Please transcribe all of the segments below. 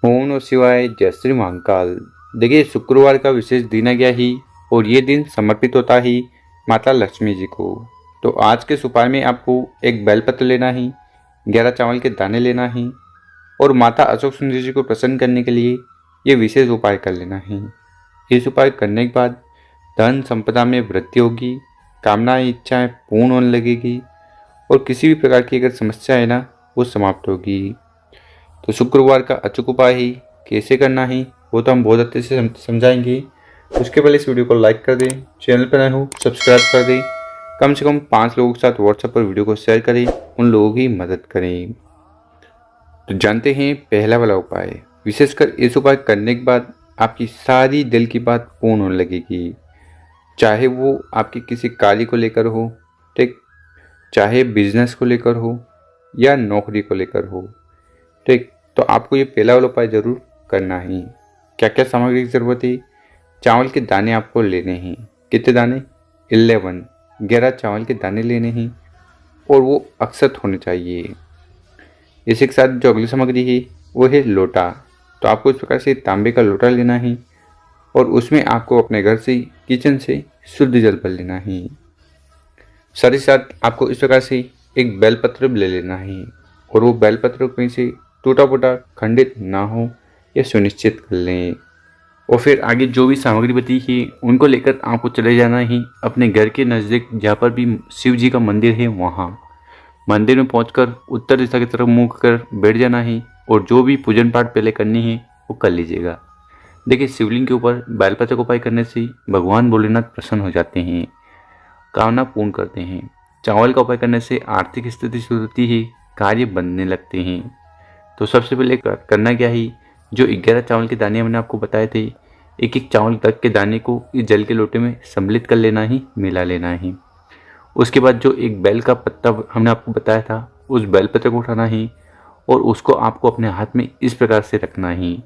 ओम नमः शिवाय। जय श्री महाकाल। देखिए, शुक्रवार का विशेष दिन आ गया ही और ये दिन समर्पित होता ही माता लक्ष्मी जी को। तो आज के उपाय में आपको एक बेलपत्र लेना ही, 11 चावल के दाने लेना ही और माता अशोक सुंदरी जी को प्रसन्न करने के लिए ये विशेष उपाय कर लेना ही। इस उपाय करने के बाद धन संपदा में वृद्धि होगी, कामनाएं इच्छाएं पूर्ण होने लगेगी और किसी भी प्रकार की अगर समस्या है ना, वो समाप्त होगी। तो शुक्रवार का अचूक उपाय ही कैसे करना है वो तो हम बहुत अच्छे से समझाएंगे। उसके पहले इस वीडियो को लाइक कर दें, चैनल पर नए हो सब्सक्राइब कर दें, कम से कम 5 लोगों के साथ व्हाट्सएप पर वीडियो को शेयर करें, उन लोगों की मदद करें। तो जानते हैं पहला वाला उपाय। विशेषकर इस उपाय करने के बाद आपकी सारी दिल की बात पूर्ण होने लगेगी, चाहे वो आपके किसी कार्य को लेकर हो, ठीक, चाहे बिजनेस को लेकर हो या नौकरी को लेकर हो, ठीक। तो आपको ये पहला वाला उपाय जरूर करना ही। क्या क्या सामग्री की जरूरत है? चावल के दाने आपको लेने हैं। कितने दाने? 11 चावल के दाने लेने हैं और वो अक्षत होने चाहिए। इसी के साथ जो अगली सामग्री है वो है लोटा। तो आपको इस प्रकार से तांबे का लोटा लेना है और उसमें आपको अपने घर से, किचन से शुद्ध जल भर लेना है। साथ ही साथ आपको इस प्रकार से एक बेलपत्र भी ले लेना है और वो बेलपत्र कहीं से टूटा फूटा खंडित ना हो, यह सुनिश्चित कर लें। और फिर आगे जो भी सामग्री बची है उनको लेकर आपको चले जाना ही अपने घर के नज़दीक, जहाँ पर भी शिव जी का मंदिर है वहाँ मंदिर में पहुंचकर उत्तर दिशा की तरफ मुँह कर बैठ जाना है और जो भी पूजन पाठ पहले करनी है वो कर लीजिएगा। देखिए, शिवलिंग के ऊपर बेलपत्र को उपाय करने से भगवान भोलेनाथ प्रसन्न हो जाते हैं, कामना पूर्ण करते हैं। चावल का उपाय करने से आर्थिक स्थिति सुधरती है, कार्य बनने लगते हैं। तो सबसे पहले करना क्या है, जो 11 चावल के दाने मैंने आपको बताए थे, एक एक चावल तक के दाने को इस जल के लोटे में सम्मिलित कर लेना ही, मिला लेना ही। उसके बाद जो एक बेल का पत्ता हमने आपको बताया था, उस बेल पत्ते को उठाना ही और उसको आपको अपने हाथ में इस प्रकार से रखना ही।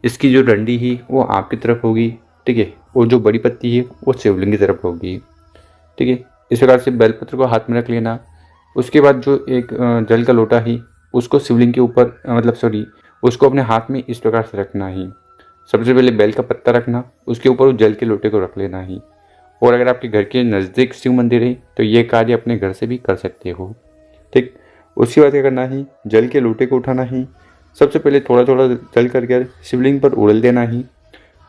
इसकी जो डंडी है वो आपकी तरफ होगी, ठीक है, और जो बड़ी पत्ती है वो शिवलिंग की तरफ होगी, ठीक है। इस प्रकार से बेलपत्र को हाथ में रख लेना। उसके बाद जो एक जल का लोटा है उसको शिवलिंग के ऊपर, उसको अपने हाथ में इस प्रकार से रखना ही। सबसे पहले बेल का पत्ता रखना, उसके ऊपर उस जल के लोटे को रख लेना ही। और अगर आपके घर के नज़दीक शिव मंदिर है तो ये कार्य अपने घर से भी कर सकते हो, ठीक। उसके बाद क्या करना है, जल के लोटे को उठाना ही। सबसे पहले थोड़ा थोड़ा जल करके शिवलिंग पर उड़ल देना ही,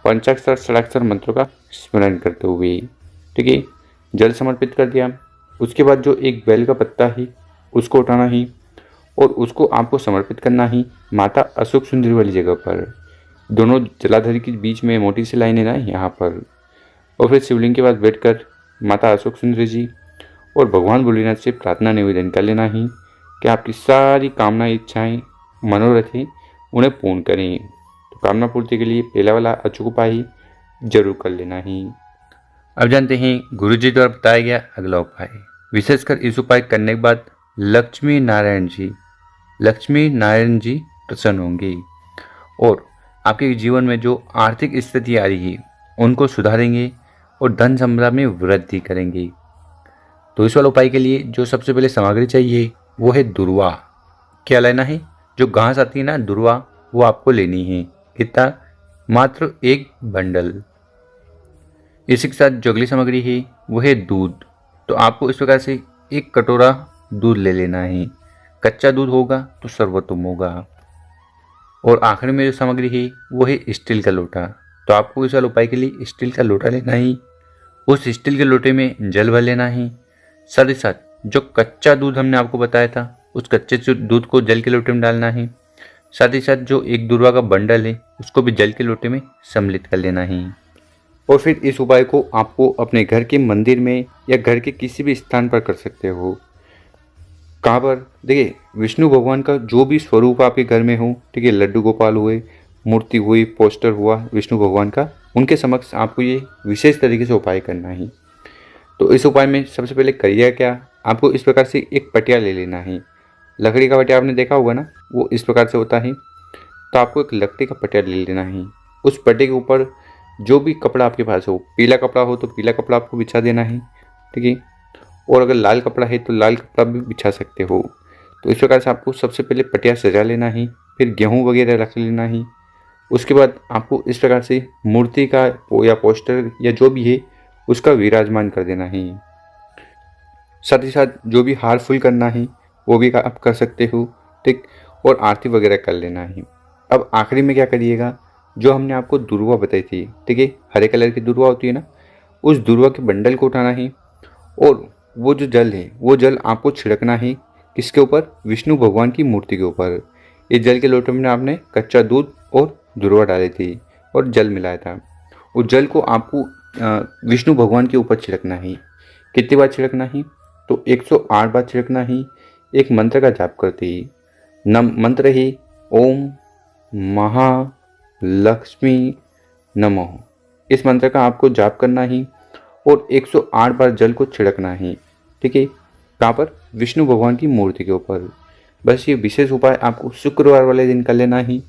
पंचाक्षर षडाक्षर मंत्रों का स्मरण करते हुए, ठीक है। जल समर्पित कर दिया। उसके बाद जो एक बेल का पत्ता है उसको उठाना ही और उसको आपको समर्पित करना ही माता अशोक सुंदरी वाली जगह पर, दोनों जलाधर के बीच में मोटी सी लाइन है ना यहाँ पर। और फिर शिवलिंग के पास बैठकर माता अशोक सुंदरी जी और भगवान भोलेनाथ से प्रार्थना निवेदन कर लेना ही कि आपकी सारी कामना इच्छाएं मनोरथ हैं उन्हें पूर्ण करें। तो कामना पूर्ति के लिए पहला वाला अचूक उपाय जरूर कर लेना ही। अब जानते हैं गुरु जी द्वारा बताया गया अगला उपाय। विशेषकर इस उपाय करने के बाद लक्ष्मी नारायण जी प्रसन्न होंगे और आपके जीवन में जो आर्थिक स्थिति आ रही है उनको सुधारेंगे और धन संपदा में वृद्धि करेंगे। तो इस वाले उपाय के लिए जो सबसे पहले सामग्री चाहिए वो है दुर्वा। क्या लेना है? जो घास आती है ना, दुर्वा, वो आपको लेनी है। कितना? मात्र 1 बंडल। इसी के साथ जो अगली सामग्री है वो है दूध। तो आपको इस प्रकार से 1 कटोरा दूध ले लेना है। कच्चा दूध होगा तो सर्वोत्तम होगा। और आखिर में जो सामग्री है वो है स्टील का लोटा। तो आपको इस वाले उपाय के लिए स्टील का लोटा लेना ही, उस स्टील के लोटे में जल भर लेना ही। साथ ही साथ जो कच्चा दूध हमने आपको बताया था उस कच्चे दूध को जल के लोटे में डालना है। साथ ही साथ जो 1 दुर्वा का बंडल है उसको भी जल के लोटे में सम्मिलित कर लेना है। और फिर इस उपाय को आपको अपने घर के मंदिर में या घर के किसी भी स्थान पर कर सकते हो। कहाँ पर? देखिए, विष्णु भगवान का जो भी स्वरूप आपके घर में हो, ठीक है, लड्डू गोपाल हुए, मूर्ति हुई, पोस्टर हुआ विष्णु भगवान का, उनके समक्ष आपको ये विशेष तरीके से उपाय करना है। तो इस उपाय में सबसे पहले करिए क्या, आपको इस प्रकार से एक पटिया ले लेना है। लकड़ी का पटिया आपने देखा होगा ना, वो इस प्रकार से होता है। तो आपको एक लकड़ी का पटिया ले लेना है। उस पटिया के ऊपर जो भी कपड़ा आपके पास हो, पीला कपड़ा हो तो पीला कपड़ा आपको बिछा देना है, ठीक है। और अगर लाल कपड़ा है तो लाल कपड़ा भी बिछा सकते हो। तो इस प्रकार से आपको सबसे पहले पटिया सजा लेना है। फिर गेहूँ वगैरह रख लेना है, उसके बाद आपको इस प्रकार से मूर्ति का या पोस्टर या जो भी है उसका विराजमान कर देना है। साथ ही साथ जो भी हार फूल करना है वो भी आप कर सकते हो, ठीक। और आरती वगैरह कर लेना है। अब आखिरी में क्या करिएगा, जो हमने आपको दुर्वा बताई थी, ठीक है, हरे कलर की दुर्वा होती है ना, उस दुर्वा के बंडल को उठाना है और वो जो जल है वो जल आपको छिड़कना है। किसके ऊपर? विष्णु भगवान की मूर्ति के ऊपर। इस जल के लोटे में आपने कच्चा दूध और दुर्वा डाली थी और जल मिलाया था। उस जल को आपको विष्णु भगवान के ऊपर छिड़कना है। कितनी बार छिड़कना है? तो 108 बार छिड़कना है। एक मंत्र का जाप करते ही मंत्र है ओम महालक्ष्मी नमः। इस मंत्र का आपको जाप करना है और 108 बार जल को छिड़कना है, ठीक है। कहाँ पर? विष्णु भगवान की मूर्ति के ऊपर। बस ये विशेष उपाय आपको शुक्रवार वाले दिन कर लेना ही।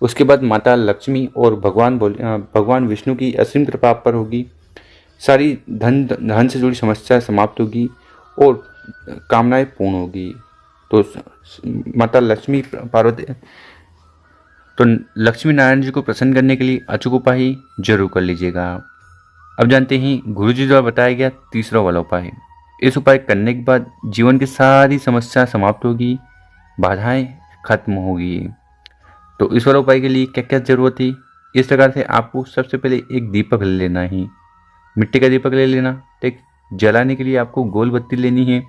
उसके बाद माता लक्ष्मी और भगवान विष्णु की असीम कृपा आप पर होगी। सारी धन से जुड़ी समस्या समाप्त होगी और कामनाएं पूर्ण होगी। तो माता लक्ष्मी पार्वती तो लक्ष्मी नारायण जी को प्रसन्न करने के लिए अचूक उपाय जरूर कर लीजिएगा। अब जानते हैं गुरु जी द्वारा बताया गया तीसरा वाला उपाय। इस उपाय करने के बाद जीवन की सारी समस्या समाप्त होगी, बाधाएं खत्म होगी। तो इस वाला उपाय के लिए क्या क्या जरूरत है? इस प्रकार से आपको सबसे पहले एक दीपक ले लेना है, मिट्टी का दीपक ले लेना, ठीक। जलाने के लिए आपको गोल बत्ती लेनी है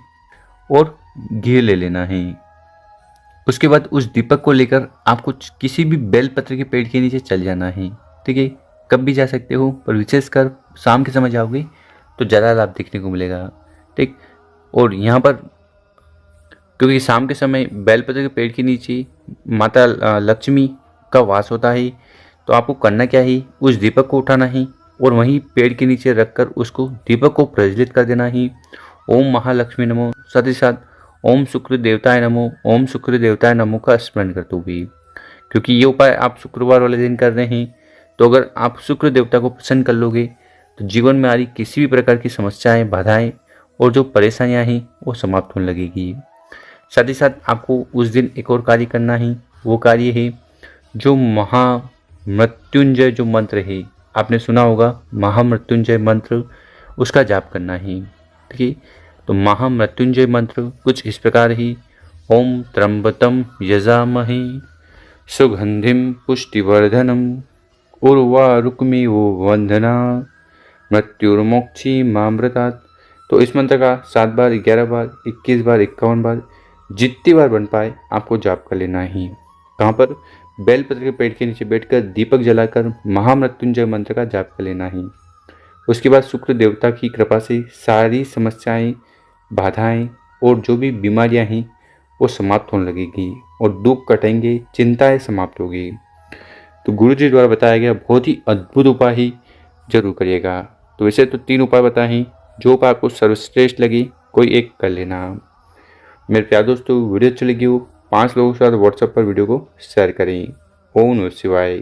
और घी ले लेना है। उसके बाद उस दीपक को लेकर आपको किसी भी बेलपत्र के पेड़ के नीचे चल जाना है, ठीक है। कब भी जा सकते हो, पर विशेषकर शाम के समय जाओगे तो ज़्यादा लाभ देखने को मिलेगा, ठीक। और यहाँ पर क्योंकि शाम के समय बेलपत्र के पेड़ के नीचे माता लक्ष्मी का वास होता है, तो आपको करना क्या है, उस दीपक को उठाना है और वहीं पेड़ के नीचे रखकर उसको दीपक को प्रज्वलित कर देना है। ओम महालक्ष्मी नमो, साथ ही साथ ओम शुक्र देवताय नमो, ओम शुक्र देवताय नमो का स्मरण करते हुए। क्योंकि ये उपाय आप शुक्रवार वाले दिन कर रहे हैं, तो अगर आप शुक्र देवता को प्रसन्न कर लोगे तो जीवन में आ रही किसी भी प्रकार की समस्याएं, बाधाएं और जो परेशानियां हैं वो समाप्त होने लगेगी। साथ ही साथ आपको उस दिन एक और कार्य करना है। वो कार्य है जो महामृत्युंजय जो मंत्र है, आपने सुना होगा महामृत्युंजय मंत्र, उसका जाप करना है, ठीक है। तो महामृत्युंजय मंत्र कुछ इस प्रकार ही ओम त्र्यंबकम यजामहे सुगंधिम पुष्टिवर्धनम उर्वारुकमिव वंदना मृत्युर्मोक्षी मामृतात्। तो इस मंत्र का 7 बार, 11 बार, 21 बार, 51 बार, जितनी बार बन पाए आपको जाप कर लेना ही। कहाँ पर? बेलपत्र के पेड़ के नीचे बैठकर दीपक जलाकर महामृत्युंजय मंत्र का जाप कर लेना ही। उसके बाद शुक्र देवता की कृपा से सारी समस्याएं, बाधाएं और जो भी बीमारियां हैं वो समाप्त होने लगेगी और दुख कटेंगे, चिंताएं समाप्त होगी। तो गुरु जी द्वारा बताया गया बहुत ही अद्भुत उपाय ही जरूर करिएगा। तो वैसे तो 3 उपाय बताए हैं, जो उपाय आपको सर्वश्रेष्ठ लगे कोई एक कर लेना। मेरे प्यारे दोस्तों, वीडियो अच्छी लगी हो 5 लोगों के साथ व्हाट्सएप पर वीडियो को शेयर करें। ओम नमः शिवाय।